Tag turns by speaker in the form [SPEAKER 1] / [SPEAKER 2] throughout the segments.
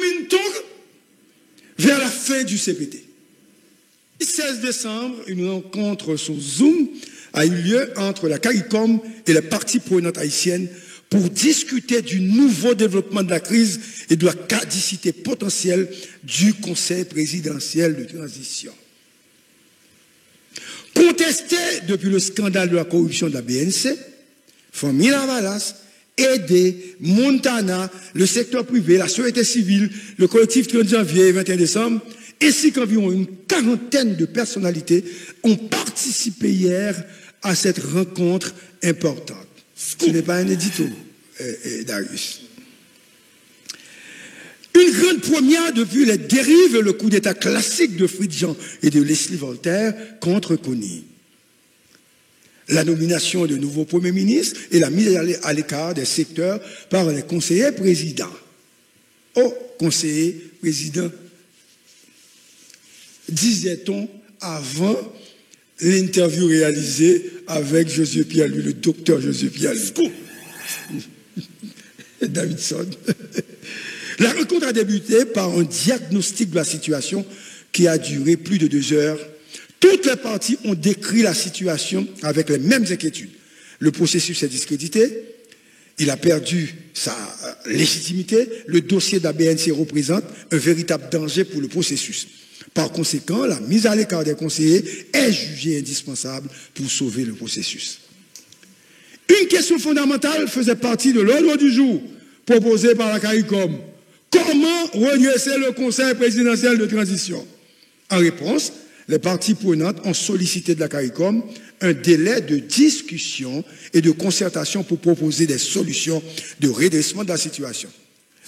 [SPEAKER 1] chemine-t-on vers la fin du CPT? Le 16 décembre, une rencontre sur Zoom a eu lieu entre la CARICOM et les parties prenantes haïtiennes pour discuter du nouveau développement de la crise et de la caducité potentielle du Conseil présidentiel de transition. Contesté depuis le scandale de la corruption de la BNC, Famille Lavalas, Aidé, Montana, le secteur privé, la société civile, le collectif 30 janvier et 21 décembre, ainsi qu'environ une quarantaine de personnalités ont participé hier à cette rencontre importante. Ce n'est pas un édito, Darius. Une grande première depuis les dérives et le coup d'État classique de Fridjan et de Leslie Voltaire contre Kony. La nomination de nouveaux premiers ministres et la mise à l'écart des secteurs par les conseillers présidents. Oh, conseiller président, disait-on avant l'interview réalisée avec Josué Pialu, le docteur Josué Pialu. Davidson. La rencontre a débuté par un diagnostic de la situation qui a duré plus de 2 heures. Toutes les parties ont décrit la situation avec les mêmes inquiétudes. Le processus est discrédité, il a perdu sa légitimité, le dossier de la BNC représente un véritable danger pour le processus. Par conséquent, la mise à l'écart des conseillers est jugée indispensable pour sauver le processus. Une question fondamentale faisait partie de l'ordre du jour proposé par la CARICOM. Comment redresser le Conseil présidentiel de transition? En réponse, les parties prenantes ont sollicité de la CARICOM un délai de discussion et de concertation pour proposer des solutions de redressement de la situation.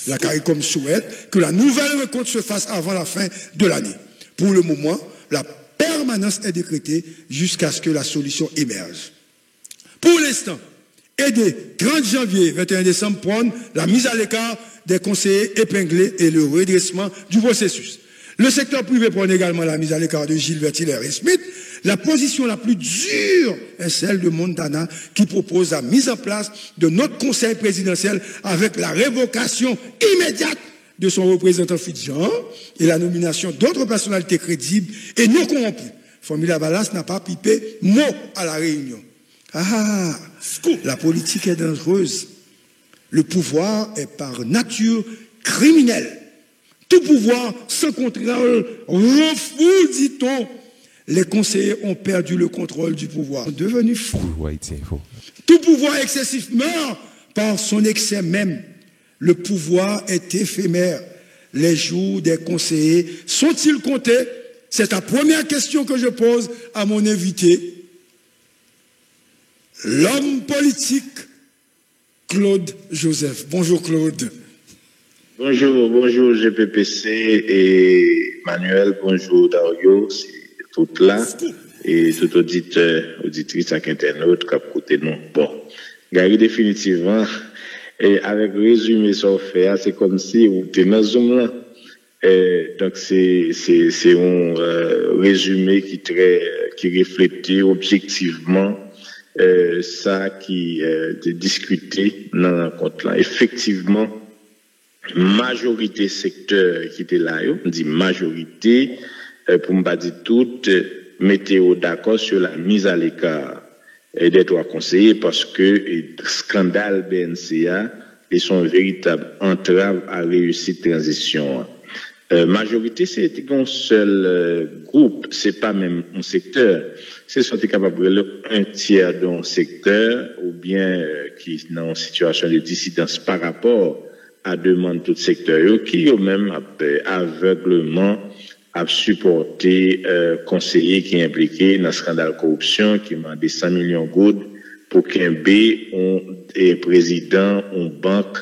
[SPEAKER 1] La CARICOM souhaite que la nouvelle rencontre se fasse avant la fin de l'année. Pour le moment, la permanence est décrétée jusqu'à ce que la solution émerge. Pour l'instant, aider 30 janvier, 21 décembre prône la mise à l'écart des conseillers épinglés et le redressement du processus. Le secteur privé prône également la mise à l'écart de Gilles Vertiler et Smith. La position la plus dure est celle de Montana qui propose la mise en place de notre conseil présidentiel avec la révocation immédiate de son représentant Fidjan et la nomination d'autres personnalités crédibles et non corrompues. Famille Lavalas n'a pas pipé mot à la réunion. Ah, la politique est dangereuse. Le pouvoir est par nature criminel. Tout pouvoir sans contrôle refoule, dit-on. Les conseillers ont perdu le contrôle du pouvoir. Ils sont devenus fous. Tout pouvoir excessif meurt par son excès même. Le pouvoir est éphémère. Les jours des conseillers sont-ils comptés? C'est la première question que je pose à mon invité. L'homme politique, Claude Joseph. Bonjour Claude.
[SPEAKER 2] Bonjour GPPC et Manuel, bonjour Dario, c'est tout là, et tout auditrice à internaute qui a côté nous. Bon, Gary, définitivement, et avec résumé ça fait, c'est comme si on était dans Zoom là. Donc c'est un résumé qui reflète objectivement ça qui est discuté dans la rencontre là. Effectivement, majorité secteur qui était là, on dit majorité, pour me pas dire tout, mettez-vous d'accord sur la mise à l'écart des 3 conseillers parce que le scandale BNCA est son véritable entrave à réussir la transition. Majorité, c'est un seul groupe, c'est pas même un secteur. C'est soit capable de un tiers d'un secteur ou bien qui est dans une situation de dissidence par rapport à demande tout secteur qui eux même aveuglement a supporté conseiller qui est impliqué dans le scandale corruption qui m'a demandé 100 millions de gouttes pour qu'un président une banque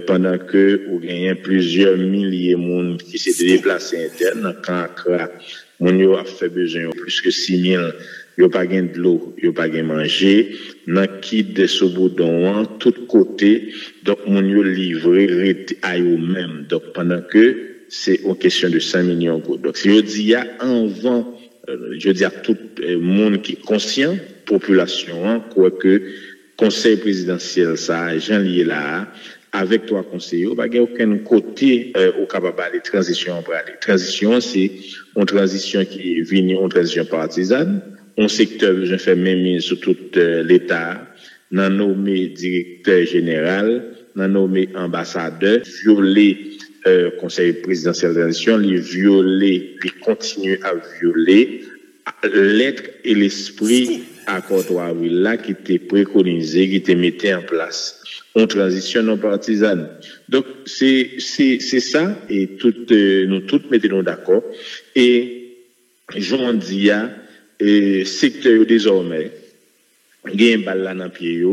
[SPEAKER 2] pendant que on gagne plusieurs milliers de monde qui s'est déplacé interne quand Accra mon yo a fait besoin plus que 6 000 yo pas gain de l'eau yo pas gain manger dans qui de Soboudon tout côté donc mon yo livré à eux même donc pendant que c'est une question de 5 millions de donc si je dis il y a un vent je dis à tout le monde qui est conscient population quoi que conseil présidentiel ça Jean lié là avec trois conseillers, il n'y a aucun côté au capable de transition. Transition, c'est une transition qui vient, une transition partisane. Un secteur besoin faire même sur tout l'État, n'a nommé directeur général, n'a nommé ambassadeur, violer conseil présidentiel de transition, les violer, les continuer à violer l'être et l'esprit accord 3 avril là qui était préconisé, qui était mis en place. On transition non partisane. Donc, c'est ça, et nous toutes mettons d'accord. Et, j'en dis, secteur désormais, il y a un balle là dans le pied,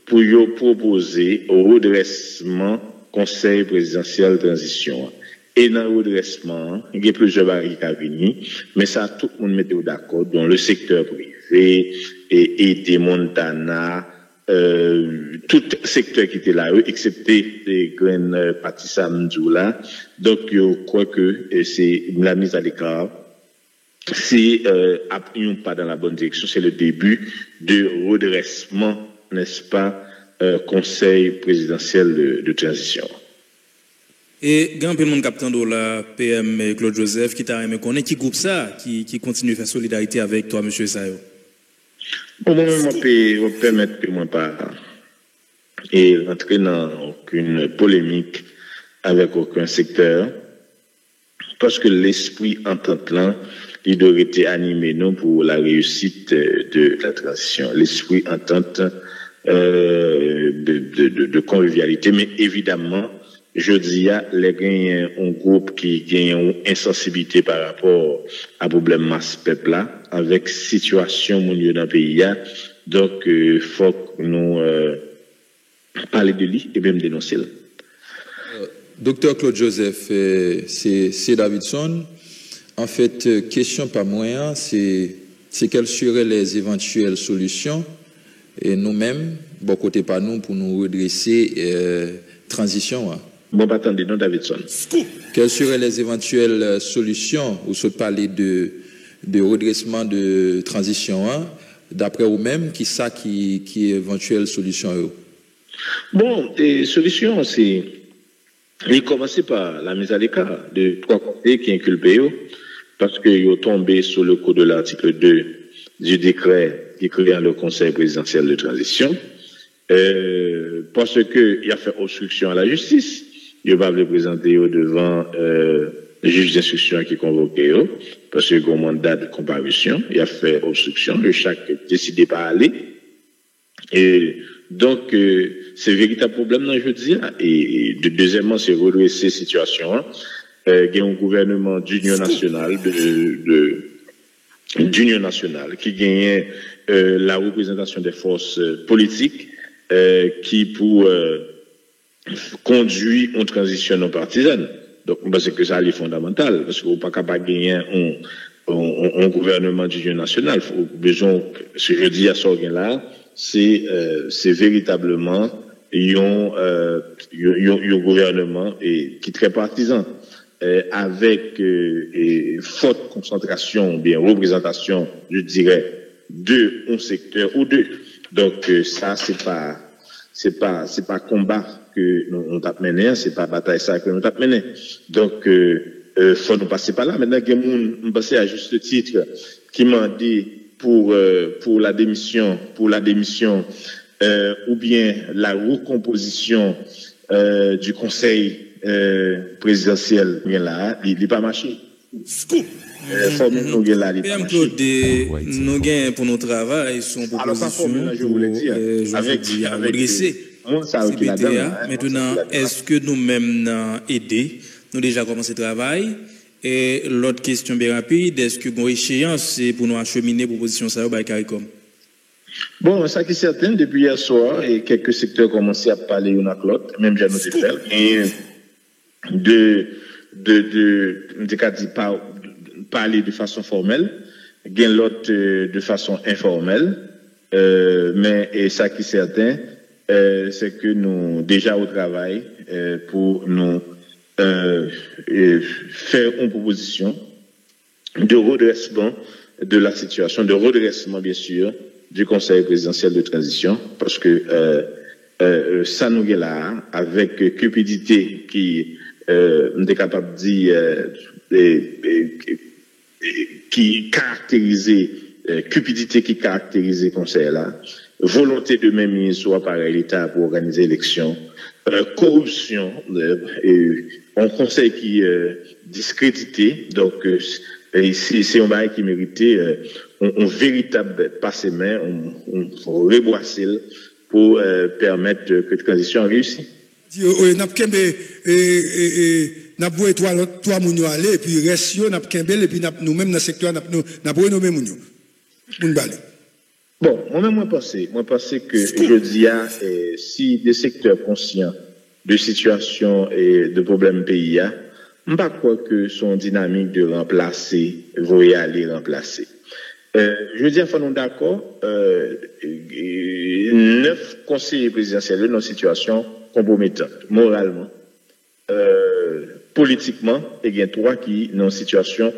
[SPEAKER 2] pour proposer au redressement conseil présidentiel de transition. Et dans le redressement, il y a plusieurs barrières à venir, mais ça, tout le monde mettait d'accord, dont le secteur privé, et Montana, tout secteur qui était là, excepté les graines Patissa Mdjoula. Donc, je crois que c'est la mise à l'écart. C'est pas dans la bonne direction, c'est le début de redressement, n'est-ce pas, conseil présidentiel de transition.
[SPEAKER 3] Et grand peu de monde captant de la PM Claude Joseph qui t'a aimé connaître qui groupe ça qui continue à faire solidarité avec toi monsieur Sayo.
[SPEAKER 2] Bon, moi je peux permettre que moi pas et rentrer dans aucune polémique avec aucun secteur parce que l'esprit entente là il doit être animé non pour la réussite de la transition, l'esprit entente de convivialité, mais évidemment je dis, les gagnants, un groupe qui gagne une insensibilité par rapport à problème masse peuple là, avec situation mondiale dans le pays. Donc, faut que nous parler de lui et même dénoncer.
[SPEAKER 4] Docteur Claude Joseph, c'est Davidson. En fait, question pas moyen, c'est quelles seraient les éventuelles solutions et nous-mêmes, bon côté pas nous, pour nous redresser transition.
[SPEAKER 2] Bon, attendez, non, Davidson.
[SPEAKER 4] Quelles seraient les éventuelles solutions ou se parler de redressement de transition, d'après vous-même, qui est éventuelle solution?
[SPEAKER 2] Bon, les solutions, c'est commencer par la mise à l'écart de trois côtés qui inculpent, parce qu'ils ont tombé sous le coup de l'article 2 du décret qui crée le Conseil présidentiel de transition, parce qu'il a fait obstruction à la justice. Il va le présenter devant le juge d'instruction qui convoqué, parce qu'il y a un mandat de comparution, il a fait obstruction, le chaque décidé pas aller. Et donc, c'est un véritable problème dans le jeudi. Et deuxièmement, c'est redresser cette situation. Il y a un gouvernement d'union nationale, d'union nationale, qui gagne la représentation des forces politiques, qui pour conduit une transition non partisane. Donc, parce que ça est fondamental, parce qu'on n'est pas capable de gagner un gouvernement d'union nationale. Il faut besoin, ce que je dis à ce là, c'est véritablement un gouvernement qui est très partisan, avec forte concentration, bien représentation, je dirais, de un secteur ou deux. Donc, ça, c'est pas combat que nous avons mené, c'est pas bataille ça que nous avons mené. Donc, faut nous passer par là. Maintenant, il y a des gens, nous passer à juste titre, qui m'ont dit pour la démission, ou bien la recomposition, du conseil, présidentiel, bien là, il n'est pas marché.
[SPEAKER 3] Nous gagnons pour nos travail, son proposition pour redresser CPTA. Maintenant, est-ce que nous-mêmes nous aider? Nous déjà commencé le travail. Et l'autre question bien rapide, est-ce que bon échéance c'est pour nous acheminer proposition ça au CARICOM?
[SPEAKER 2] Bon, ça qui est certain, depuis hier soir, et quelques secteurs commencent à parler une à l'autre, même j'ai noté faire, et parler de façon formelle, gain l'autre de façon informelle, mais et ça qui est certain, c'est que nous déjà au travail pour nous faire une proposition de redressement de la situation, de redressement bien sûr du Conseil présidentiel de transition, parce que ça nous est là, avec cupidité qui, est capable de dire, qui caractérisait, cupidité qui caractérisait le conseil là, volonté de même mise soit par l'État pour organiser l'élection, corruption, un conseil qui discrédité, donc c'est un bail qui méritait un véritable passe-main, on reboisser pour permettre que la transition réussisse.
[SPEAKER 1] N'a pas trois mounio aller et puis reste n'a pas et puis nous même dans le secteur n'a pas nommé mounio.
[SPEAKER 2] Bon, moi pense que je dis si des secteurs conscients de situation et de problèmes pays a, je pas croire que son dynamique de remplacer va aller remplacer. Je veux dire, nous d'accord, 9 conseillers présidentiels dans une situation compromettante, moralement, politiquement, et il y a 3 qui sont dans une situation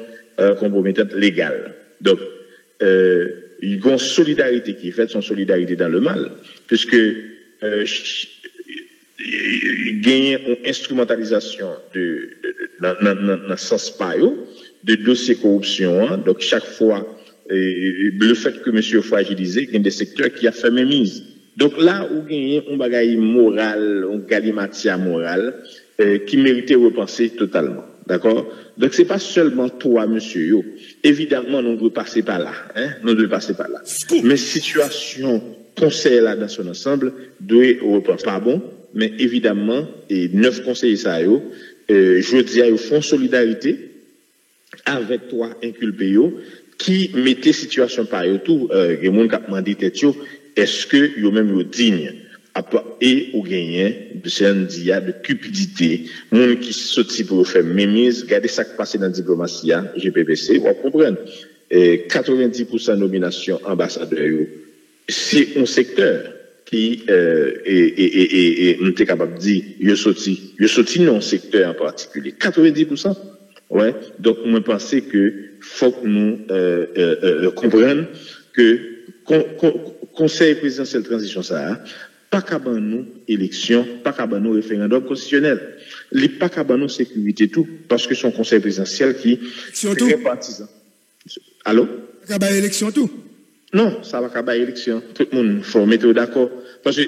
[SPEAKER 2] compromettante légale. Donc, il y a une solidarité qui est faite, son solidarité dans le mal, puisque il y a une instrumentalisation dans le sens de dossiers corruption. Hein, donc, chaque fois, le fait que monsieur fragilisé, il y a des secteurs qui a fait mémise. Donc là où il y a un bagage moral, un galimatia moral, qui méritait repenser totalement. D'accord? Donc c'est pas seulement toi, monsieur, yo. Évidemment, nous devons passer par là, hein? Nous devons passer par là. Mais situation, conseil là dans son ensemble, doit repenser. Pas bon, mais évidemment, et 9 conseillers ça, yo, je dis à eux, font solidarité avec toi, inculpé, yo, qui mettait situation par eux tout, les gens qui ont demandé est-ce que yo même yo digne et au gagné de cupidité, monde qui sorti pour faire mémise, regardez ça qui passe dans la diplomatie, GPPC, on comprend. 90% de nomination ambassadeur, c'est un secteur qui on est capable de dire yo sorti dans un secteur en particulier. 90%. Ouais. Donc, moi, je pense que faut que nous comprenions que Conseil présidentiel de transition, ça, pas qu'à nous élection, pas qu'à nous référendum constitutionnel. Les pas qu'à nous sécurité tout, parce que son conseil présidentiel qui est très partisan. Allô?
[SPEAKER 1] Pas qu'à élection tout?
[SPEAKER 2] Non, ça va qu'à élection. Tout le monde, faut mettre d'accord. Parce que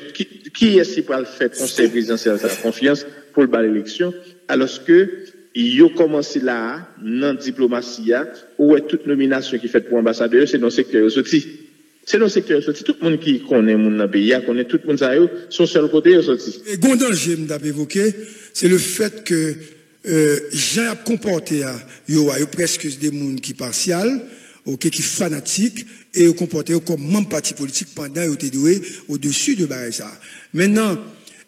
[SPEAKER 2] qui est-ce qui peut le faire conseil présidentiel de confiance pour le bal élection, alors que il a commencé là, dans la diplomatie, où est toute nomination qui est faite pour ambassadeur, c'est dans le secteur sorti. C'est dans le secteur sorti. Tout le monde qui connaît mon pays, connaît tout le monde, ça son seul côté sorti.
[SPEAKER 1] Et Gondan, j'aime évoqué, c'est le fait que, j'ai comporté, il y a presque des gens qui partial, qui fanatiques, et comporté comme membre parti politique pendant qu'ils étaient doués au-dessus de ça. Maintenant,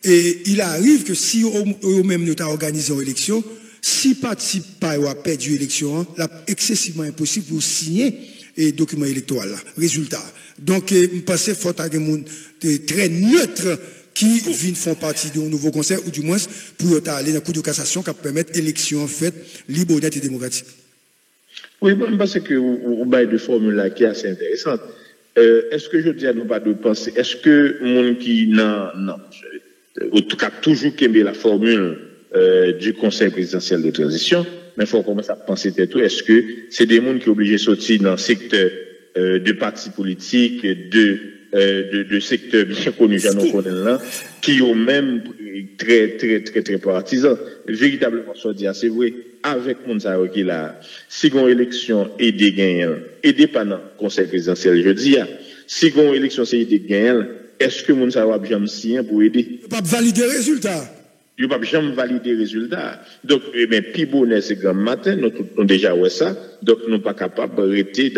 [SPEAKER 1] il arrive que si eux-mêmes nous avons organisé une élection, si parti pas ou a perdu l'élection, là excessivement impossible pour signer et document électoral là. Résultat. Donc je pense qu'il faut avoir des gens très neutres qui viennent font partie d'un nouveau conseil ou du moins pour aller dans la cour de cassation qui permettre l'élection en fait libre, honnête et démocratique.
[SPEAKER 2] Oui, je pense que vous avez deux formules là qui est assez intéressante. Est-ce que je dis à nous pas de penser, est-ce que monde qui non, en tout cas toujours qu'aimer la formule du Conseil présidentiel de transition, mais il faut commencer à penser tout. Est-ce que c'est des gens qui sont obligés de sortir dans le secteur de partis politiques, de secteurs bien connus, qui ont même très partisans, véritablement sortir, c'est vrai, avec Mounzaro qui là, si on élection et des gagnants, et dépendant Conseil présidentiel, je dis, si on élection c'est des gagnants, est-ce que Mounzaro a bien signé pour aider?
[SPEAKER 1] Pas valider le résultat.
[SPEAKER 2] Il ne peut jamais valider le résultat. Donc, puis bonnet, c'est grand matin, nous avons déjà vu ça. Donc, nous ne sommes pas capables d'arrêter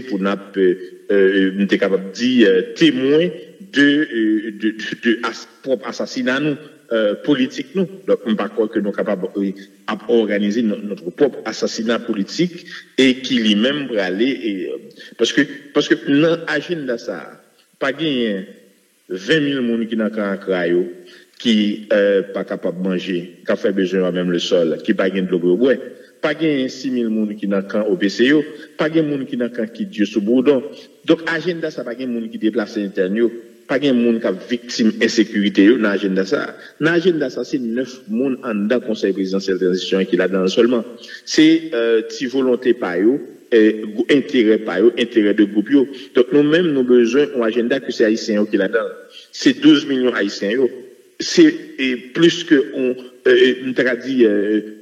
[SPEAKER 2] pour nous être capables de dire témoin de propre assassinat nous, politique nous. Donc, nous ne pas croire que nous sommes capables d'organiser notre propre assassinat politique et qui lui-même va aller, parce que dans l'agenda ça, pas gagner 20 000 personnes qui n'ont qu'un crayon, qui pas capable de manger, qui fait besoin même le sol, qui pas gain de l'eau pour boire, pas gain 6 000 personnes qui n'ont qu'un OPCO, pas gain monde qui n'ont qu'un qui Dieu sous bourdon. Donc agenda ça pas gain monde qui déplace interne pas de monde qui a victime insécurité dans l'agenda ça. Dans l'agenda ça, c'est 9 monde en dedans conseil présidentiel de transition qui là dedans seulement. C'est volonté par eux, intérêt par eux, intérêt de groupe yo. Donc nous-mêmes nous besoin un agenda que c'est haïtien qui là dedans. C'est 12 millions haïtiens yo. C'est plus que on t'a dit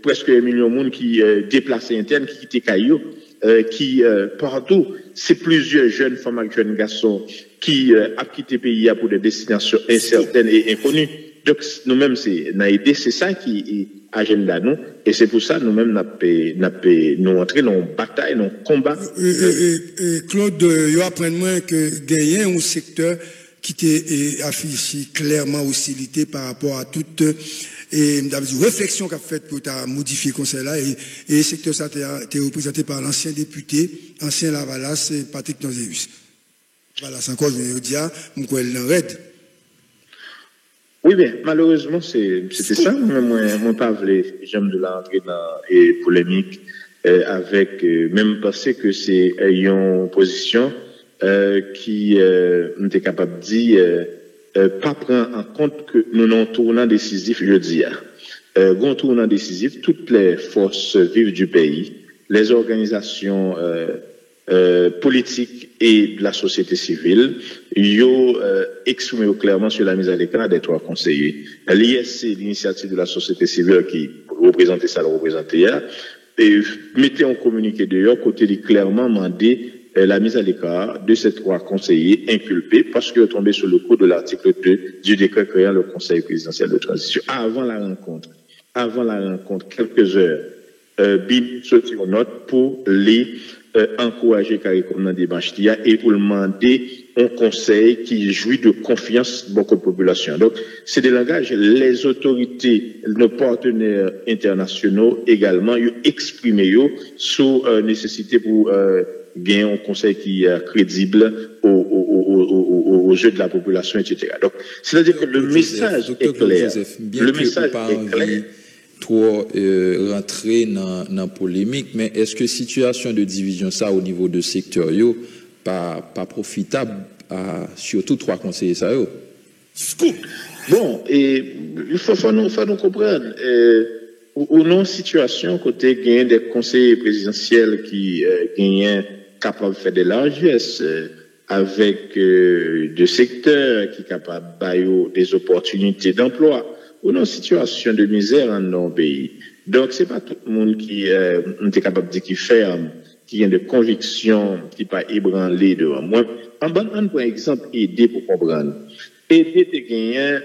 [SPEAKER 2] presque 1 million de monde qui déplacés internes qui quittent Caillou. Qui partout, c'est plusieurs jeunes femmes et jeunes garçons qui ont quitté le pays pour des destinations incertaines et inconnues. Donc nous-mêmes, c'est ça qui est agenda nous, et c'est pour ça nous-mêmes nous entrons dans une bataille, dans un combat.
[SPEAKER 1] Claude, vous apprenez moi que gagner un secteur qui était affiché clairement hostilité par rapport à toute et une réflexion qu'a faite pour modifier le conseil là et le secteur ça était représenté par l'ancien député, ancien Lavalas, Patrick Nozéus. Voilà, c'est encore, je vais dire, mon collègue l'enraide.
[SPEAKER 2] Oui, bien, malheureusement, c'était ça. Moi, pas voulu, j'aime de l'entrer dans les polémiques avec, même penser que c'est une position qui était capable de dire pas prendre en compte que nous avons un tournant décisif, je dis. Un tournant décisif, toutes les forces vives du pays, les organisations politiques et de la société civile, ils ont exprimé clairement sur la mise à l'écart des 3 conseillers. L'ISC, l'initiative de la société civile qui représentait ça, le représentait, et mettez en communiqué d'ailleurs, côté de clairement mandé la mise à l'écart de ces 3 conseillers inculpés parce qu'ils sont tombés sur le coup de l'article 2 du décret créant le Conseil présidentiel de transition. Avant la rencontre, quelques heures, BIM sortit une note pour les encourager carrément dans des démarches et pour demander un conseil qui jouit de confiance de beaucoup de population. Donc, c'est des langages, les autorités, nos partenaires internationaux également, ils ont exprimé sur nécessité pour gagner un conseil qui est crédible aux yeux de la population, etc. Donc, c'est-à-dire que le message est clair. Le message est clair.
[SPEAKER 4] Trop rentrer dans la polémique, mais est-ce que situation de division ça au niveau de secteur pas profitable à surtout 3 conseillers ça yo?
[SPEAKER 2] Bon, et il faut nous comprendre ou non situation côté gagner des conseillers présidentiels qui gagnent capable de faire de largesses avec des secteurs qui sont capables de des opportunités d'emploi. Ou dans une situation de misère dans nos pays. Donc, c'est pas tout le monde qui est capable de dire qu'il ferme, qui a des convictions, qui pas ébranlé devant moi. En bon, par exemple, aider pour comprendre. Aider de gagner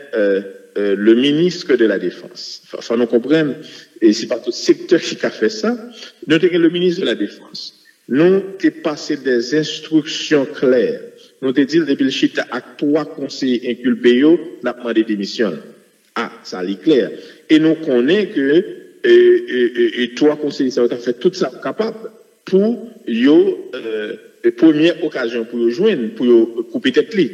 [SPEAKER 2] le ministre de la Défense. Enfin, nous comprenons, et c'est pas tout secteur qui a fait ça. Nous avons le ministre de la Défense. Nous avons passé des instructions claires. Nous avons dit, depuis le chita à 3 conseillers inculpés, nous avons demandé démission. Ah, ça est clair. Et nous connaissons que 3 conseillers ça ont fait tout ça capable pour première occasion pour joindre, pour couper tête li.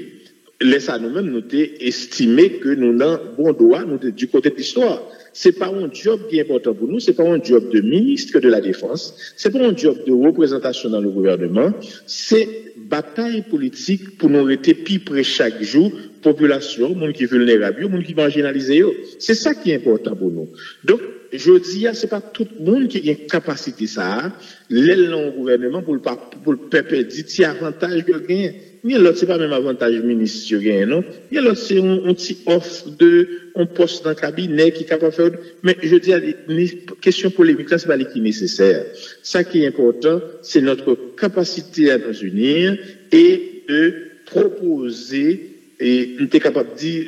[SPEAKER 2] Laissez nous-mêmes nous estimé que nous avons bon droit, nous du côté de l'histoire. C'est pas un job qui est important pour nous, c'est pas un job de ministre de la Défense, c'est pas un job de représentation dans le gouvernement, c'est bataille politique pour nous rester plus près chaque jour, population, monde qui est vulnérable, monde qui est marginalisé. C'est ça qui est important pour nous. Donc, je dis, c'est pas tout le monde qui a une capacité ça, l'élan au gouvernement pour le peuple dit, c'est avantage que gagne. Il y a l'autre, c'est pas même avantage ministre gagne, non? Il y a l'autre, c'est un petit offre un poste dans le cabinet qui est capable de faire. Mais je dis, les questions polémiques, là, c'est pas les qui est nécessaire. Ça qui est important, c'est notre capacité à nous unir et de proposer, et nous sommes capables de dire,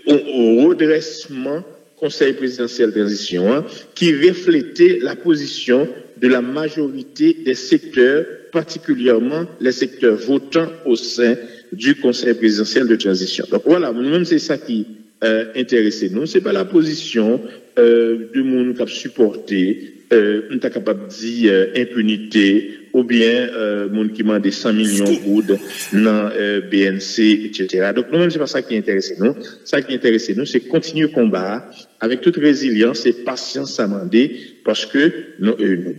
[SPEAKER 2] au redressement Conseil présidentiel de transition, qui reflétait la position de la majorité des secteurs, particulièrement les secteurs votants au sein du Conseil présidentiel de transition. Donc voilà, nous-mêmes, c'est ça qui intéresse nous. C'est pas la position de monde qui a supporté, on est capable de dire impunité, ou bien monde qui m'a des 100 millions de gouttes dans BNC, etc. Donc nous-mêmes, c'est pas ça qui intéresse nous. Ça qui intéresse nous, c'est continuer le combat avec toute résilience et patience à demander, parce que nous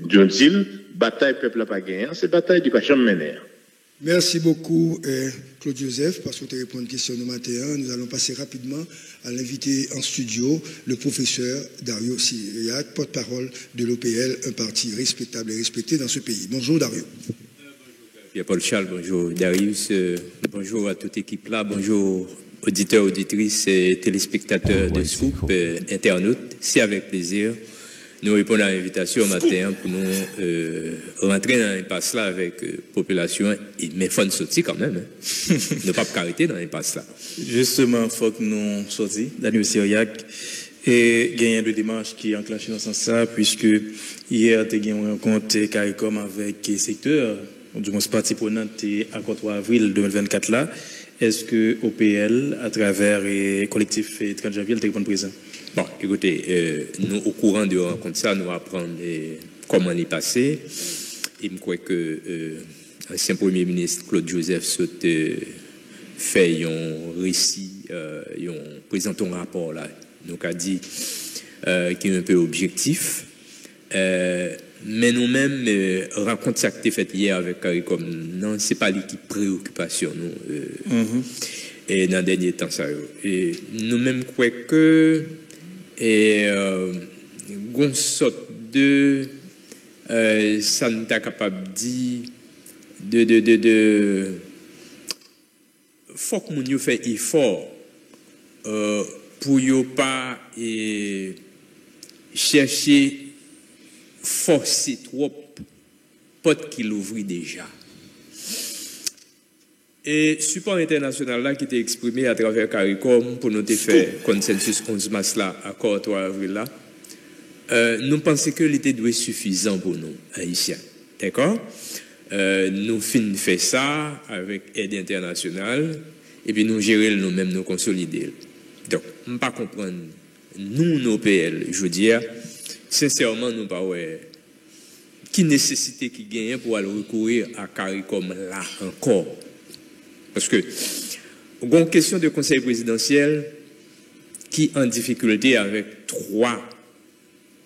[SPEAKER 2] disons, bataille peuple n'a pas gagné, c'est bataille du pas jamais mener.
[SPEAKER 1] Merci beaucoup, Claude Joseph, parce que tu as répondu à une question de matin. Nous allons passer rapidement à l'invité en studio, le professeur Dario Siriac, porte-parole de l'OPL, un parti respectable et respecté dans ce pays. Bonjour, Dario.
[SPEAKER 5] Pierre-Paul Charles, bonjour Darius, bonjour à toute équipe là, bonjour auditeurs, auditrices et téléspectateurs de Scoop, internautes. C'est avec plaisir. Nous répondons à l'invitation matin pour nous rentrer dans l'impasse là avec la population et mais faut nous sortir quand même. Hein. Ne pas arrêter dans l'impasse là.
[SPEAKER 3] Justement, il faut que nous sortions, Daniel Siriac, et gagner de démarches qui enclenchent dans ce sens là, puisque hier, tu as eu une rencontre CARICOM avec le secteur, du moins partie prenante à 3 avril 2024 là. Est-ce que OPL, à travers le collectif 30 janvier, le téléphone présent?
[SPEAKER 5] Bon, écoutez, nous, au courant de rencontre ça, nous apprenons comment il est passé. Il me croit que l'ancien Premier ministre Claude Joseph saute fait un récit, présente un rapport là, donc a dit qui est un peu objectif. Mais nous-mêmes, rencontre ça que tu fait hier avec CARICOM, non, c'est pas l'équipe préoccupation, nous, et dans le dernier temps, ça. Et nous-mêmes, croyons que, une sorte de, ça nous est capable de dire, faut que nous fassions effort, pour ne pas, chercher, forcer trop porte qu'il ouvrit déjà. Et support international là qui était exprimé à travers CARICOM pour nous faire consensus 11 mars là, accord 3 avril là, nous pensons que l'été doit être suffisant pour nous, haïtiens. D'accord? Nous finissons faire ça avec aide internationale et puis nous gérer nous-mêmes, nous consolider. Donc, on ne pas comprendre, nous, nos PL, je veux dire, sincèrement, nous pas qui nécessité qui gagne pour aller recourir à CARICOM là encore. Parce que, une question de conseil présidentiel qui en difficulté avec 3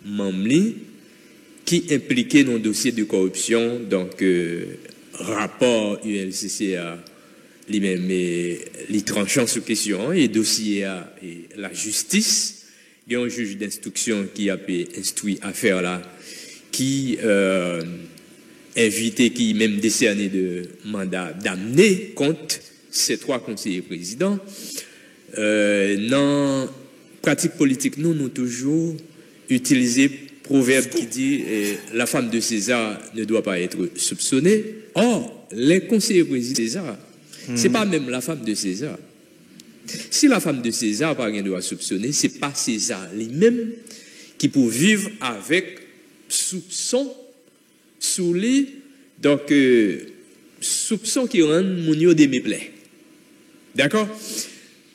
[SPEAKER 5] membres qui impliquaient dans le dossier de corruption, donc rapport ULCCA, lui-même, les tranchants sur question, et dossier à la justice. Il y a un juge d'instruction qui a instruit affaire là, qui invité, qui même décerné de mandat d'amener contre ces 3 conseillers présidents. Dans la pratique politique, nous toujours utilisé proverbe qui dit la femme de César ne doit pas être soupçonnée. Or, les conseillers présidents de César, c'est pas même la femme de César. Si la femme de César pas rien doit soupçonner, c'est pas César lui-même qui peut vivre avec soupçon sous lui, donc soupçon qui rend mon yo de méplais. D'accord?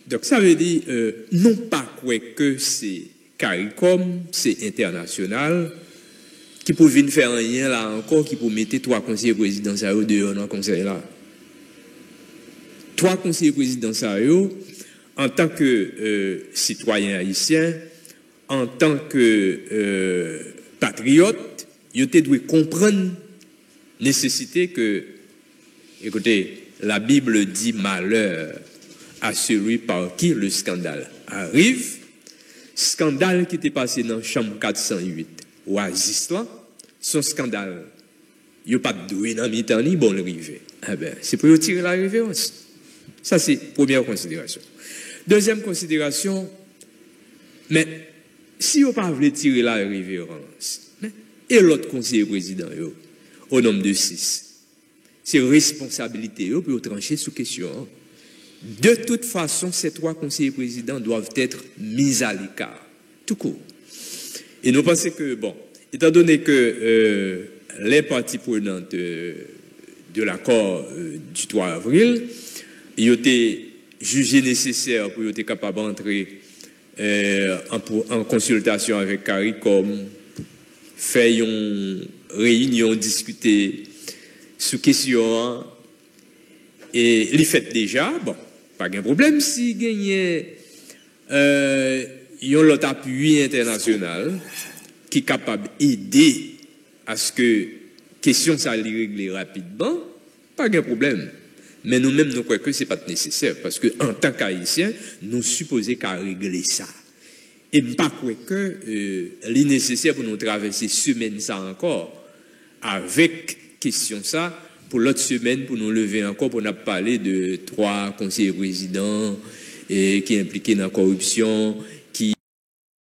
[SPEAKER 5] Donc ça veut dire non pas quoi que c'est CARICOM, c'est international qui peut venir faire rien là encore qui peut mettre 3 conseillers présidentiels dehors dans le conseil là. 3 conseillers présidentiels en tant que citoyen haïtien, en tant que patriote, ils doivent comprendre la nécessité que, écoutez, la Bible dit malheur à celui par qui le scandale arrive. Scandale qui était passé dans la chambre 408 Oasis là, son scandale, il n'y a pas de doué dans mi-temps ni bon arrivé. Eh bien, c'est pour tirer la révérence. Ça, c'est première considération. Deuxième considération, mais si vous ne pas voulu tirer la révérence, et l'autre conseiller président, au nombre de 6, c'est responsabilité pour trancher sous question. De toute façon, ces 3 conseillers présidents doivent être mis à l'écart, tout court. Et nous pensons que, bon, étant donné que les parties prenantes de l'accord du 3 avril, ils ont été jugés nécessaires pour être capables d'entrer en consultation avec CARICOM, faire une réunion, discuter sous question, et les fait déjà, bon, pas de problème si gagnait l'autre appui international qui est capable d'aider à ce que question ça les régler rapidement, Pas de problème. Mais nous-mêmes, nous croyons que ce n'est pas nécessaire. Parce qu'en tant qu'Haïtiens, nous supposons qu'à régler ça. Et ne pas croire que c'est nécessaire pour nous traverser semaine ça encore. Avec question ça, pour l'autre semaine, pour nous lever encore, pour nous parler de 3 conseillers présidents qui impliqués dans la corruption